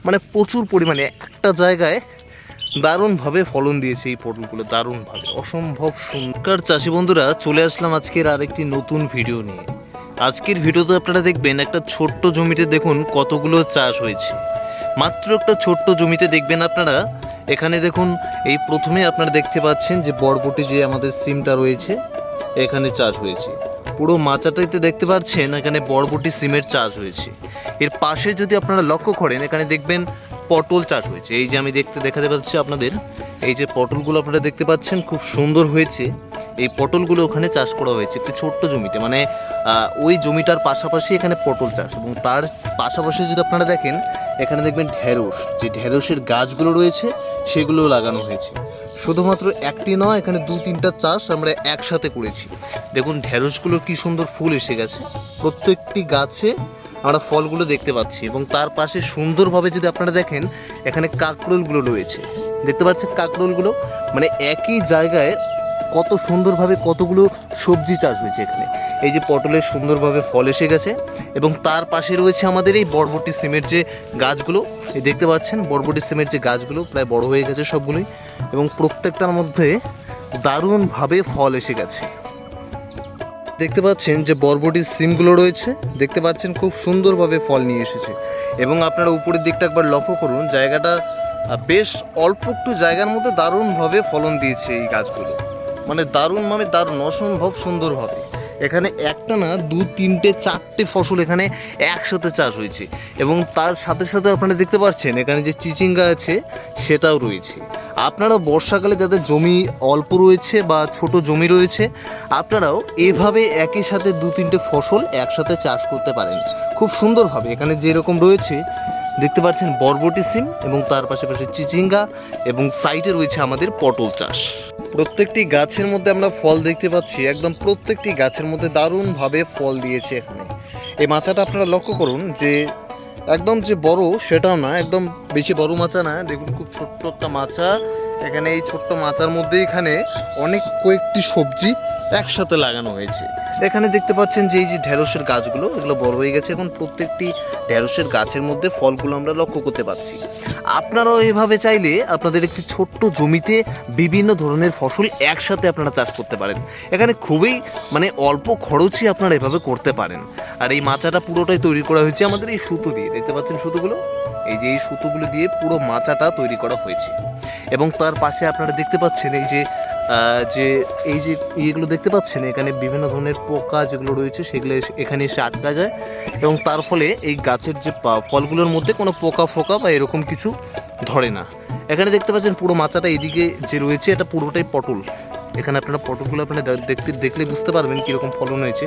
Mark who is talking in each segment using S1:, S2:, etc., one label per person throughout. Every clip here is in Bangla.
S1: মানে প্রচুর পরিমাণে একটা জায়গায় দারুণভাবে ফলন দিয়েছে এই পটলগুলো, দারুণভাবে, অসম্ভব সুন্দর। চাষি বন্ধুরা, চলে আসলাম আজকের আরেকটি নতুন ভিডিও নিয়ে। আজকের ভিডিওতে আপনারা দেখবেন একটা ছোট্ট জমিতে দেখুন কতগুলো চাষ হয়েছে। মাত্র একটা ছোট্ট জমিতে দেখবেন আপনারা, এখানে দেখুন এই প্রথমে আপনারা দেখতে পাচ্ছেন যে বরবটি যে আমাদের সিমটা রয়েছে এখানে চাষ হয়েছে। পুরো মাচাটাইতে দেখতে পাচ্ছেন এখানে বরবটি সিমের চাষ হয়েছে। এর পাশে যদি আপনারা লক্ষ্য করেন এখানে দেখবেন পটল চাষ হয়েছে। এই যে আমি দেখাতে পাচ্ছি আপনাদের, এই যে পটলগুলো আপনারা দেখতে পাচ্ছেন খুব সুন্দর হয়েছে। এই পটলগুলো ওখানে চাষ করা হয়েছে একটি ছোট্ট জমিতে, মানে ওই জমিটার পাশাপাশি এখানে পটল চাষ, এবং তার পাশাপাশি যদি আপনারা দেখেন এখানে দেখবেন ঢেঁড়স, যে ঢেঁড়সের গাছগুলো রয়েছে সেগুলো লাগানো হয়েছে। শুধুমাত্র একটি নয়, এখানে 2-3টা চাষ আমরা একসাথে করেছি। দেখুন ঢেঁড়সগুলোর কি সুন্দর ফুল এসে গেছে, প্রত্যেকটি গাছে আমরা ফলগুলো দেখতে পাচ্ছি। এবং তার পাশে সুন্দরভাবে যদি আপনারা দেখেন এখানে কাঁকরোলগুলো রয়েছে, দেখতে পাচ্ছেন কাঁকরোলগুলো, মানে একই জায়গায় কত সুন্দরভাবে কতগুলো সবজি চাষ হয়েছে এখানে। এই যে পটলের সুন্দরভাবে ফল এসে গেছে, এবং তার পাশে রয়েছে আমাদের এই বরবটি সিমের যে গাছগুলো, এই দেখতে পাচ্ছেন বরবটি সিমের যে গাছগুলো প্রায় বড় হয়ে গেছে সবগুলোই, এবং প্রত্যেকটার মধ্যে দারুণভাবে ফল এসে গেছে। দেখতে পাচ্ছেন যে বরবটির সিমগুলো রয়েছে, দেখতে পাচ্ছেন খুব সুন্দরভাবে ফল নিয়ে এসেছে। এবং আপনারা উপরের দিকটা একবার লক্ষ্য করুন, জায়গাটা বেশ অল্প একটু জায়গার মধ্যে দারুণভাবে ফলন দিয়েছে এই গাছগুলো, মানে দারুণভাবে দারুণ, অসম্ভব সুন্দরভাবে। এখানে একটা না 2-3-4টে ফসল এখানে একসাথে চাষ হয়েছে। এবং তার সাথে সাথে আপনারা দেখতে পাচ্ছেন এখানে যে চিচিঙ্গা আছে সেটাও রয়েছে। আপনারা বর্ষাকালে যাদের জমি অল্প রয়েছে বা ছোট জমি রয়েছে, আপনারাও এভাবে একই সাথে 2-3টে ফসল একসাথে চাষ করতে পারেন খুব সুন্দরভাবে। এখানে যেরকম রয়েছে দেখতে পাচ্ছেন বরবটি সিম, এবং তার পাশাপাশি চিচিঙ্গা, এবং সাইডে রয়েছে আমাদের পটল চাষ। প্রত্যেকটি গাছের মধ্যে আমরা ফল দেখতে পাচ্ছি, একদম প্রত্যেকটি গাছের মধ্যে দারুণভাবে ফল দিয়েছে এখানে। এই মাচাটা আপনারা লক্ষ্য করুন যে একদম যে বড় সেটাও না, একদম বেশি বড় মাচা না, দেখুন খুব ছোট্ট একটা মাচা। এখানে এই ছোট্ট মাচার মধ্যে এখানে অনেক কয়েকটি সবজি একসাথে লাগানো হয়েছে। এখানে দেখতে পাচ্ছেন যে এই যে ঢেঁড়সের গাছগুলো এগুলো বড় হয়ে গেছে, এখন প্রত্যেকটি ঢেঁড়সের গাছের মধ্যে ফলগুলো আমরা লক্ষ্য করতে পারছি। আপনারাও এভাবে চাইলে আপনাদের একটি ছোট্ট জমিতে বিভিন্ন ধরনের ফসল একসাথে আপনারা চাষ করতে পারেন। এখানে খুবই মানে অল্প খরচই আপনারা এভাবে করতে পারেন। আর এই মাচাটা পুরোটাই তৈরি করা হয়েছে আমাদের এই সুতো দিয়ে, দেখতে পাচ্ছেন সুতোগুলো, এই যে এই সুতোগুলো দিয়ে পুরো মাচাটা তৈরি করা হয়েছে। এবং তার পাশে আপনারা দেখতে পাচ্ছেন এই যে এই যে ইয়েগুলো দেখতে পাচ্ছেন, এখানে বিভিন্ন ধরনের পোকা যেগুলো রয়েছে সেগুলো এখানে এসে আটকা যায়, এবং তার ফলে এই গাছের যে ফলগুলোর মধ্যে কোনো পোকা ফোকা বা এরকম কিছু ধরে না। এখানে দেখতে পাচ্ছেন পুরো মাচাটা এদিকে যে রয়েছে এটা পুরোটাই পটল। এখানে আপনারা পটলগুলো আপনারা দেখলে বুঝতে পারবেন কীরকম ফলন হয়েছে,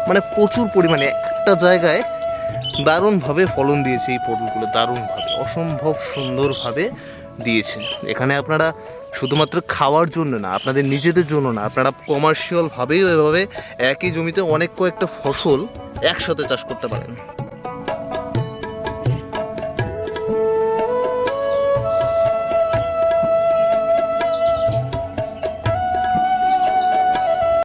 S1: মানে প্রচুর পরিমাণে একটা জায়গায় দারুণভাবে ফলন দিয়েছে এই পটলগুলো, দারুণভাবে, অসম্ভব সুন্দরভাবে দিয়েছে। এখানে আপনারা শুধুমাত্র খাওয়ার জন্য না, আপনাদের নিজেদের জন্য না, আপনারা কমার্শিয়ালভাবেও এভাবে একই জমিতে অনেক কয়েকটা ফসল একসাথে চাষ করতে পারেন।